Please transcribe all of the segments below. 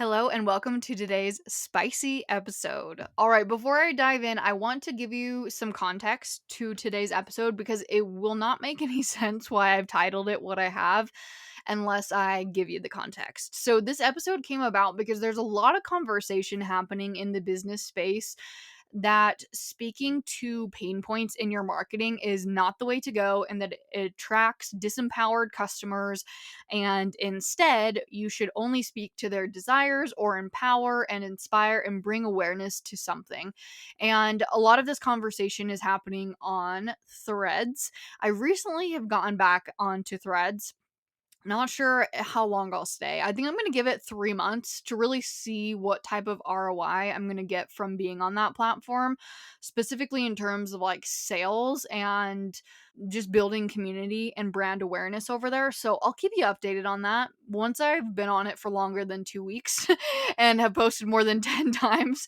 Hello and welcome to today's spicy episode. All right, before I dive in, I want to give you some context to today's episode because it will not make any sense why I've titled it what I have unless I give you the context. So, this episode came about because there's a lot of conversation happening in the business space that speaking to pain points in your marketing is not the way to go and that it attracts disempowered customers, and instead you should only speak to their desires or empower and inspire and bring awareness to something. And a lot of this conversation is happening on Threads. I recently have gotten back onto Threads. Not sure how long I'll stay. I think I'm going to give it 3 months to really see what type of ROI I'm going to get from being on that platform, specifically in terms of like sales and just building community and brand awareness over there. So I'll keep you updated on that. Once I've been on it for longer than 2 weeks and have posted more than 10 times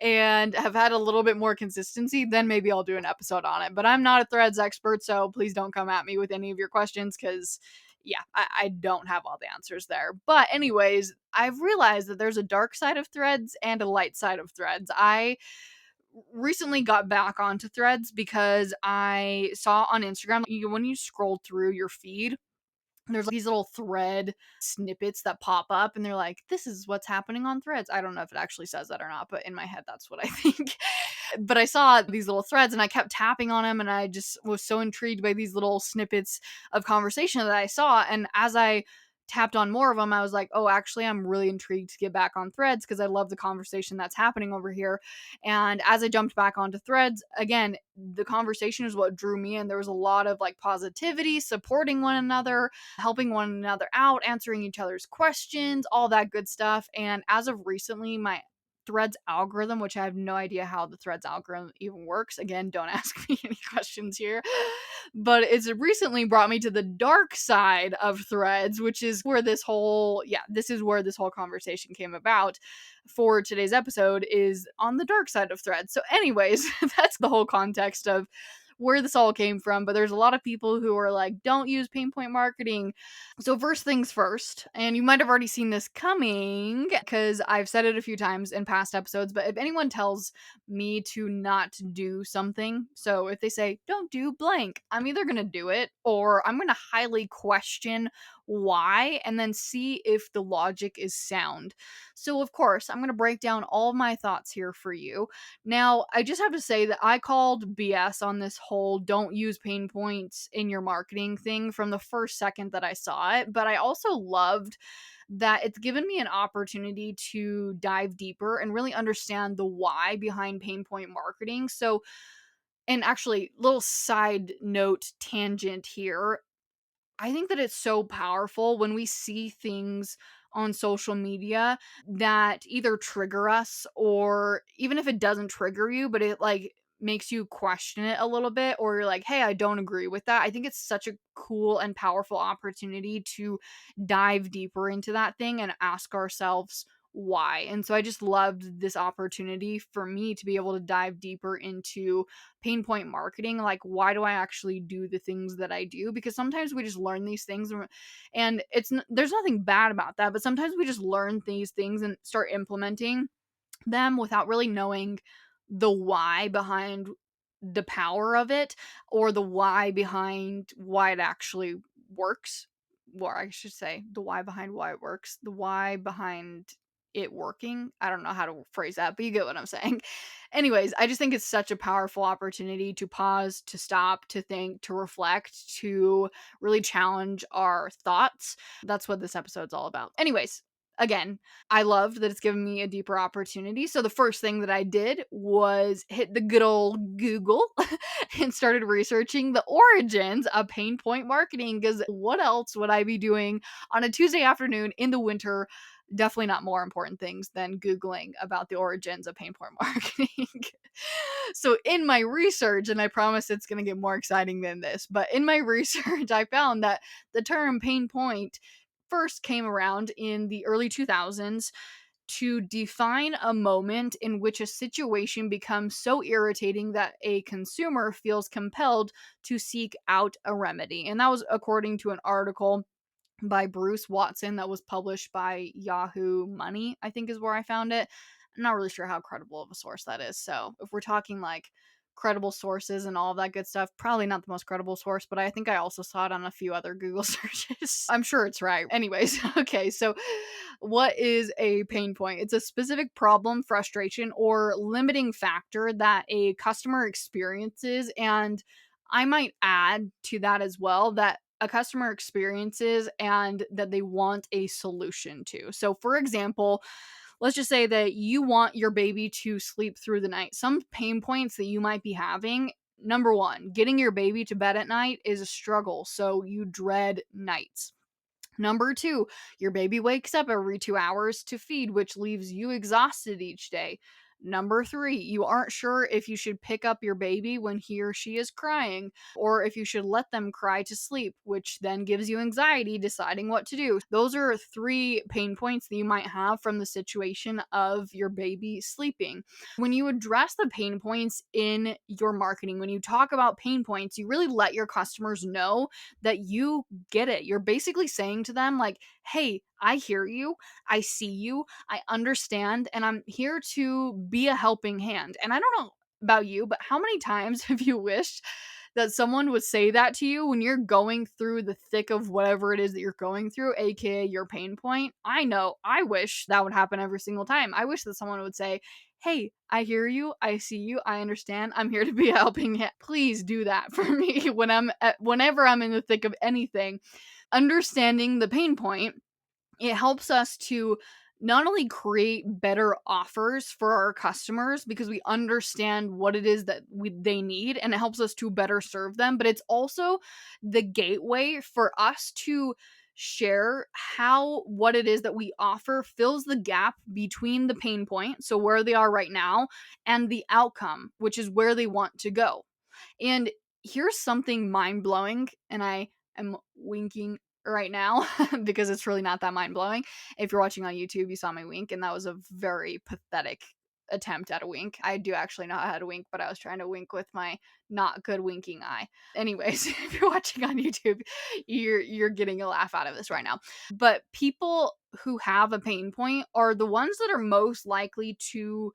and have had a little bit more consistency, then maybe I'll do an episode on it. But I'm not a Threads expert, so please don't come at me with any of your questions because yeah, I don't have all the answers there. But, anyways, I've realized that there's a dark side of Threads and a light side of Threads. I recently got back onto Threads because I saw on Instagram when you scroll through your feed, there's these little thread snippets that pop up and they're like, this is what's happening on Threads. I don't know if it actually says that or not, but in my head that's what I think. But I saw these little threads and I kept tapping on them and I just was so intrigued by these little snippets of conversation that I saw. And as I tapped on more of them, I was like, oh, actually, I'm really intrigued to get back on Threads because I love the conversation that's happening over here. And as I jumped back onto Threads, again, the conversation is what drew me in. There was a lot of like positivity, supporting one another, helping one another out, answering each other's questions, all that good stuff. And as of recently, my Threads algorithm, which I have no idea how the Threads algorithm even works. Again, don't ask me any questions here. But it's recently brought me to the dark side of Threads, which is where this is where this whole conversation came about for today's episode, is on the dark side of Threads. So, anyways, that's the whole context of where this all came from. But there's a lot of people who are like, don't use pain point marketing. So, first things first, and you might have already seen this coming because I've said it a few times in past episodes, but if anyone tells me to not do something, so if they say, don't do blank, I'm either going to do it or I'm going to highly question why and then see if the logic is sound. So, of course, I'm going to break down all of my thoughts here for you. Now, I just have to say that I called BS on this whole don't use pain points in your marketing thing from the first second that I saw it, but I also loved that it's given me an opportunity to dive deeper and really understand the why behind pain point marketing. So, and actually, little side note tangent here, I think that it's so powerful when we see things on social media that either trigger us, or even if it doesn't trigger you, but it like makes you question it a little bit, or you're like, hey, I don't agree with that. I think it's such a cool and powerful opportunity to dive deeper into that thing and ask ourselves why. And so I just loved this opportunity for me to be able to dive deeper into pain point marketing. Like, why do I actually do the things that I do? Because sometimes we just learn these things and there's nothing bad about that, but sometimes we just learn these things and start implementing them without really knowing the why behind the power of it, or the why behind why it actually works. Or I should say the why behind why it works, the why behind it working. I don't know how to phrase that, but you get what I'm saying. Anyways, I just think it's such a powerful opportunity to pause, to stop, to think, to reflect, to really challenge our thoughts. That's what this episode's all about. Anyways, again, I loved that it's given me a deeper opportunity. So the first thing that I did was hit the good old Google and started researching the origins of pain point marketing, because what else would I be doing on a Tuesday afternoon in the winter? Definitely not more important things than Googling about the origins of pain point marketing. So in my research, and I promise it's going to get more exciting than this, but in my research, I found that the term pain point first came around in the early 2000s to define a moment in which a situation becomes so irritating that a consumer feels compelled to seek out a remedy. And that was according to an article by Bruce Watson that was published by Yahoo Money, I think is where I found it. I'm not really sure how credible of a source that is. So if we're talking like credible sources and all of that good stuff, probably not the most credible source, but I think I also saw it on a few other Google searches. I'm sure it's right. Anyways, okay, so what is a pain point? It's a specific problem, frustration, or limiting factor that a customer experiences. And I might add to that as well that a customer experiences and that they want a solution to. So, for example, let's just say that you want your baby to sleep through the night. Some pain points that you might be having. Number one, getting your baby to bed at night is a struggle. So, you dread nights. Number two, your baby wakes up every 2 hours to feed, which leaves you exhausted each day. Number three, you aren't sure if you should pick up your baby when he or she is crying, or if you should let them cry to sleep, which then gives you anxiety deciding what to do. Those are three pain points that you might have from the situation of your baby sleeping. When you address the pain points in your marketing, when you talk about pain points, you really let your customers know that you get it. You're basically saying to them, like, hey, I hear you, I see you, I understand, and I'm here to be a helping hand. And I don't know about you, but how many times have you wished that someone would say that to you when you're going through the thick of whatever it is that you're going through, aka your pain point? I know, I wish that would happen every single time. I wish that someone would say, hey, I hear you, I see you, I understand, I'm here to be a helping hand. Please do that for me whenever I'm in the thick of anything. Understanding the pain point, it helps us to not only create better offers for our customers because we understand what it is that they need, and it helps us to better serve them, but it's also the gateway for us to share how what it is that we offer fills the gap between the pain point, so where they are right now, and the outcome, which is where they want to go. And here's something mind blowing, and I am winking right now because it's really not that mind blowing. If you're watching on YouTube, you saw me wink, and that was a very pathetic attempt at a wink. I do actually know how to wink, but I was trying to wink with my not good winking eye. Anyways, if you're watching on YouTube, you're getting a laugh out of this right now. But people who have a pain point are the ones that are most likely to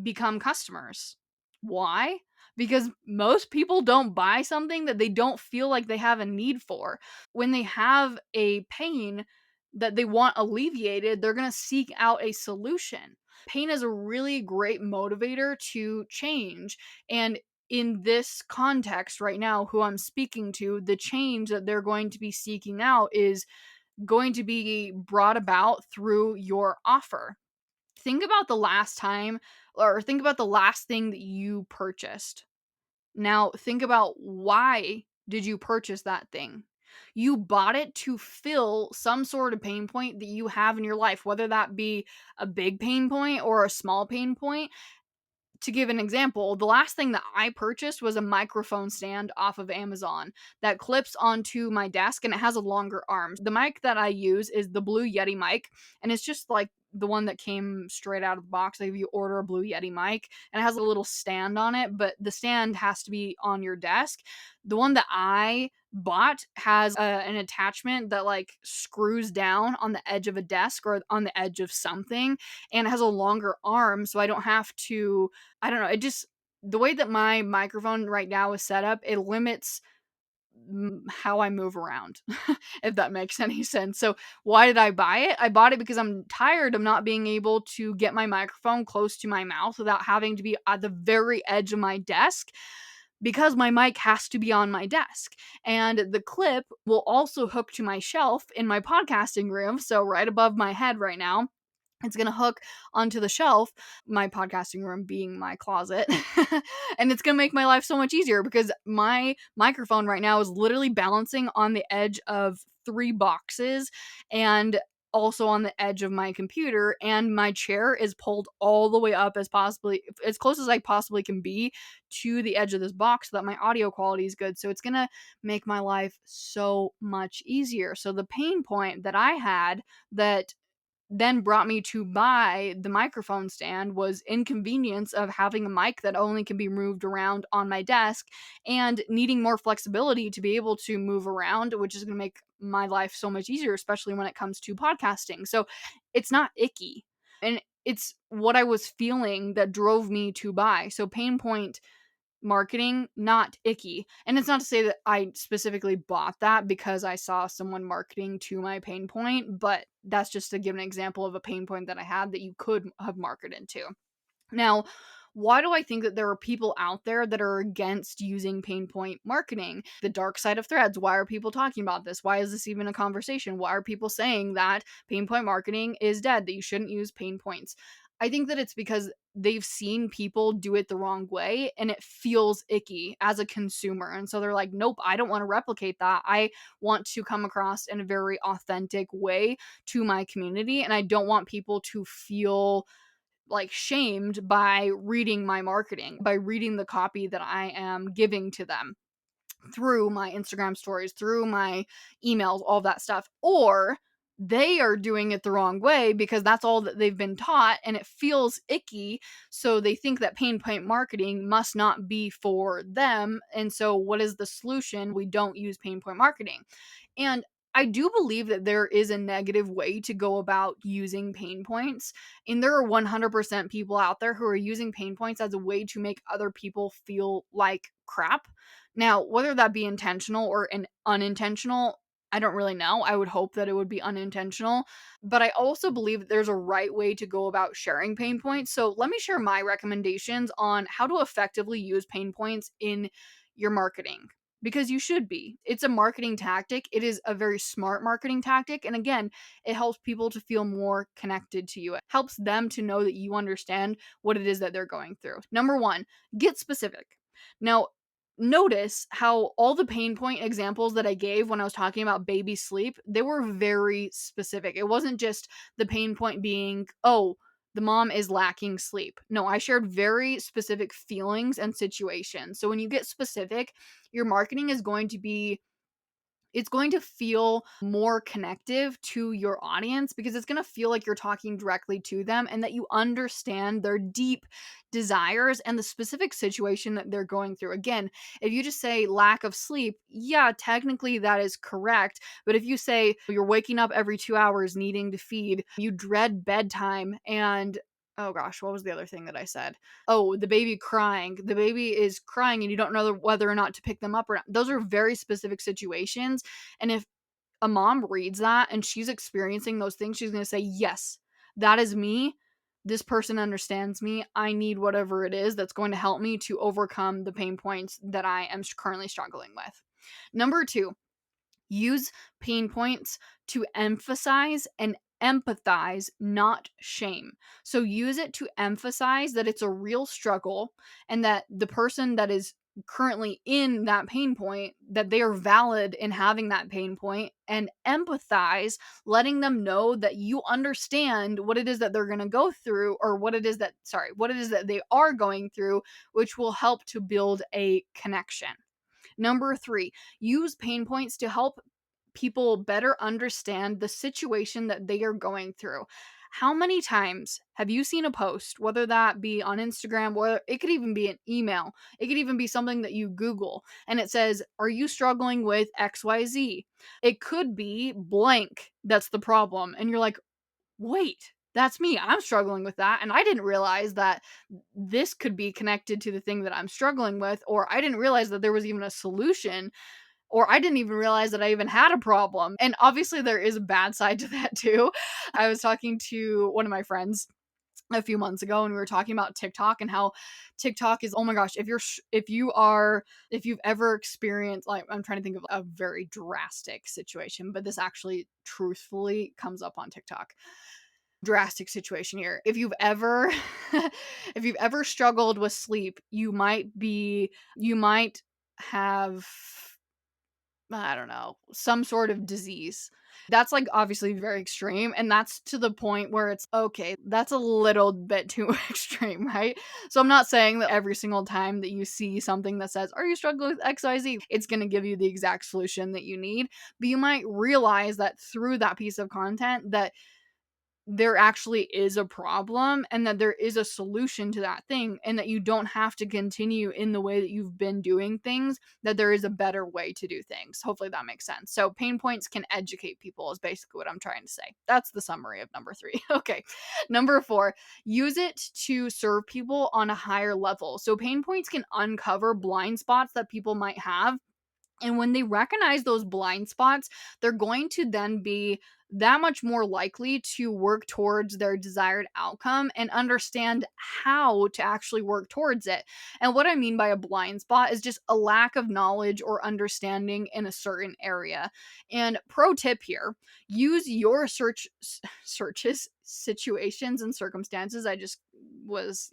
become customers. Why? Because most people don't buy something that they don't feel like they have a need for. When they have a pain that they want alleviated, they're going to seek out a solution. Pain is a really great motivator to change. And in this context right now, who I'm speaking to, the change that they're going to be seeking out is going to be brought about through your offer. Think about the last time, or think about the last thing that you purchased. Now, think about why did you purchase that thing? You bought it to fill some sort of pain point that you have in your life, whether that be a big pain point or a small pain point. To give an example, the last thing that I purchased was a microphone stand off of Amazon that clips onto my desk, and it has a longer arm. The mic that I use is the Blue Yeti mic, and it's just like the one that came straight out of the box. Like if you order a Blue Yeti mic, and it has a little stand on it, but the stand has to be on your desk. The one that I bought has an attachment that like screws down on the edge of a desk or on the edge of something, and it has a longer arm, so I don't have to, I don't know, it just, the way that my microphone right now is set up, it limits how I move around, if that makes any sense. So, why did I buy it? I bought it because I'm tired of not being able to get my microphone close to my mouth without having to be at the very edge of my desk, because my mic has to be on my desk. And the clip will also hook to my shelf in my podcasting room, so right above my head right now. It's going to hook onto the shelf, my podcasting room being my closet. And it's going to make my life so much easier because my microphone right now is literally balancing on the edge of three boxes and also on the edge of my computer, and my chair is pulled all the way up as close as I possibly can be to the edge of this box so that my audio quality is good. So it's going to make my life so much easier. So the pain point that I had that then brought me to buy the microphone stand was inconvenience of having a mic that only can be moved around on my desk and needing more flexibility to be able to move around, which is going to make my life so much easier, especially when it comes to podcasting. So it's not icky. And it's what I was feeling that drove me to buy. So pain point marketing, not icky. And it's not to say that I specifically bought that because I saw someone marketing to my pain point, but that's just to give an example of a pain point that I had that you could have marketed to. Now, why do I think that there are people out there that are against using pain point marketing? The dark side of threads. Why are people talking about this? Why is this even a conversation? Why are people saying that pain point marketing is dead, that you shouldn't use pain points? I think that it's because they've seen people do it the wrong way and it feels icky as a consumer. And so they're like, nope, I don't want to replicate that. I want to come across in a very authentic way to my community. And I don't want people to feel like shamed by reading my marketing, by reading the copy that I am giving to them through my Instagram stories, through my emails, all that stuff. Or they are doing it the wrong way because that's all that they've been taught and it feels icky. So they think that pain point marketing must not be for them. And so, what is the solution? We don't use pain point marketing. And I do believe that there is a negative way to go about using pain points. And there are 100% people out there who are using pain points as a way to make other people feel like crap. Now, whether that be intentional or unintentional, I don't really know. I would hope that it would be unintentional. But I also believe that there's a right way to go about sharing pain points. So let me share my recommendations on how to effectively use pain points in your marketing, because you should be. It's a marketing tactic. It is a very smart marketing tactic. And again, it helps people to feel more connected to you. It helps them to know that you understand what it is that they're going through. Number one, get specific. Now, notice how all the pain point examples that I gave when I was talking about baby sleep, they were very specific. It wasn't just the pain point being, oh, the mom is lacking sleep. No, I shared very specific feelings and situations. So when you get specific, your marketing is going to be, it's going to feel more connective to your audience because it's going to feel like you're talking directly to them and that you understand their deep desires and the specific situation that they're going through. Again, if you just say lack of sleep, yeah, technically that is correct. But if you say you're waking up every 2 hours needing to feed, you dread bedtime, and oh gosh, what was the other thing that I said? Oh, the baby crying. The baby is crying and you don't know whether or not to pick them up or not. Those are very specific situations. And if a mom reads that and she's experiencing those things, she's going to say, yes, that is me. This person understands me. I need whatever it is that's going to help me to overcome the pain points that I am currently struggling with. Number two, use pain points to emphasize and empathize, not shame. So use it to emphasize that it's a real struggle and that the person that is currently in that pain point, that they are valid in having that pain point, and empathize, letting them know that you understand what it is that they're going to go through, or what it is that they are going through, which will help to build a connection. Number three, use pain points to help people better understand the situation that they are going through. How many times have you seen a post, whether that be on Instagram, or it could even be an email, it could even be something that you Google, and it says, are you struggling with XYZ? It could be blank that's the problem. And you're like, wait, that's me. I'm struggling with that. And I didn't realize that this could be connected to the thing that I'm struggling with, or I didn't realize that there was even a solution, or I didn't even realize that I even had a problem. And obviously, there is a bad side to that too. I was talking to one of my friends a few months ago and we were talking about TikTok and how TikTok is, oh my gosh, if you've ever experienced, like, I'm trying to think of a very drastic situation, but this actually truthfully comes up on TikTok. Drastic situation here. If you've ever if you've ever struggled with sleep, you might have, I don't know, some sort of disease. That's like obviously very extreme. And that's to the point where it's okay, that's a little bit too extreme, right? So I'm not saying that every single time that you see something that says, are you struggling with XYZ? It's going to give you the exact solution that you need. But you might realize that through that piece of content that there actually is a problem and that there is a solution to that thing, and that you don't have to continue in the way that you've been doing things, that there is a better way to do things. Hopefully that makes sense. So pain points can educate people is basically what I'm trying to say. That's the summary of number 3. Okay. Number 4, use it to serve people on a higher level. So pain points can uncover blind spots that people might have, and when they recognize those blind spots, they're going to then be that much more likely to work towards their desired outcome and understand how to actually work towards it. And what I mean by a blind spot is just a lack of knowledge or understanding in a certain area. And pro tip here, use your searches, situations, and circumstances. I just was,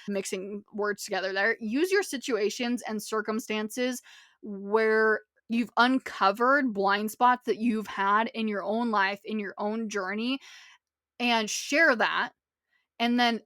mixing words together there. Use your situations and circumstances where you've uncovered blind spots that you've had in your own life, in your own journey, and share that. And then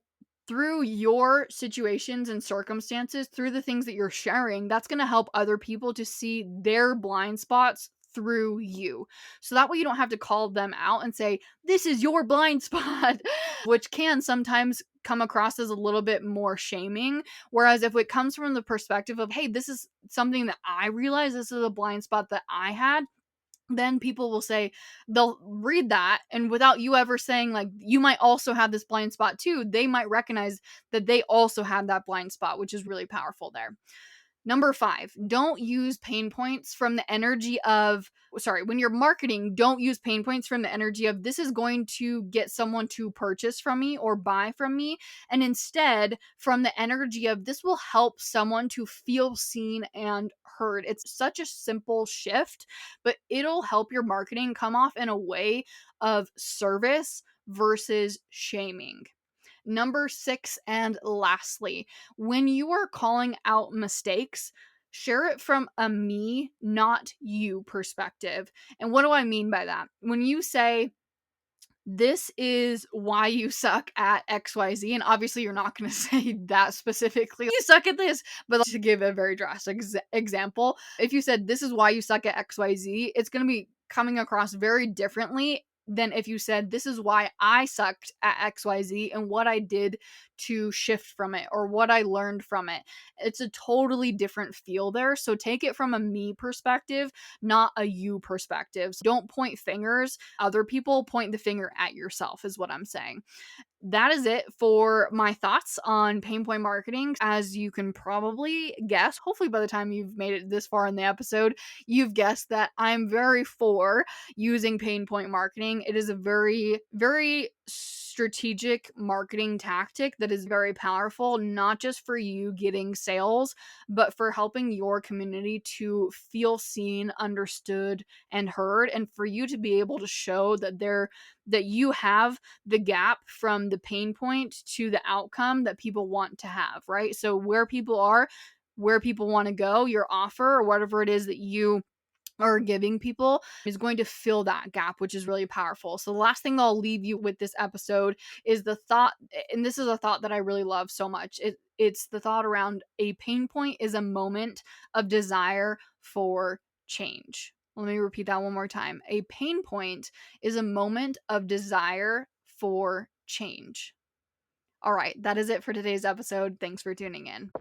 through your situations and circumstances, through the things that you're sharing, that's going to help other people to see their blind spots through you. So that way you don't have to call them out and say, this is your blind spot, which can sometimes come across as a little bit more shaming. Whereas if it comes from the perspective of, hey, this is something that I realize, this is a blind spot that I had, then people will say, they'll read that, and without you ever saying, like, you might also have this blind spot too, they might recognize that they also had that blind spot, which is really powerful there. Number 5, don't use pain points from the energy of, when you're marketing, don't use pain points from the energy of, this is going to get someone to purchase from me or buy from me. And instead, from the energy of, this will help someone to feel seen and heard. It's such a simple shift, but it'll help your marketing come off in a way of service versus shaming. Number 6, and lastly, when you are calling out mistakes, share it from a me, not you perspective. And what do I mean by that? When you say, this is why you suck at XYZ. And obviously, you're not going to say that specifically. You suck at this. But to give a very drastic example, if you said, this is why you suck at XYZ, it's going to be coming across very differently than if you said, this is why I sucked at XYZ and what I did to shift from it or what I learned from it. It's a totally different feel there. So take it from a me perspective, not a you perspective. So don't point fingers. Other people, point the finger at yourself, is what I'm saying. That is it for my thoughts on pain point marketing. As you can probably guess, hopefully by the time you've made it this far in the episode, you've guessed that I'm very for using pain point marketing. It is a very, very strategic marketing tactic that is very powerful, not just for you getting sales, but for helping your community to feel seen, understood, and heard, and for you to be able to show that you have the gap from the pain point to the outcome that people want to have, right? So where people are, where people want to go, your offer or whatever it is that you are giving people is going to fill that gap, which is really powerful. So the last thing I'll leave you with this episode is the thought, and this is a thought that I really love so much. It's the thought around, a pain point is a moment of desire for change. Let me repeat that one more time. A pain point is a moment of desire for change. All right, that is it for today's episode. Thanks for tuning in.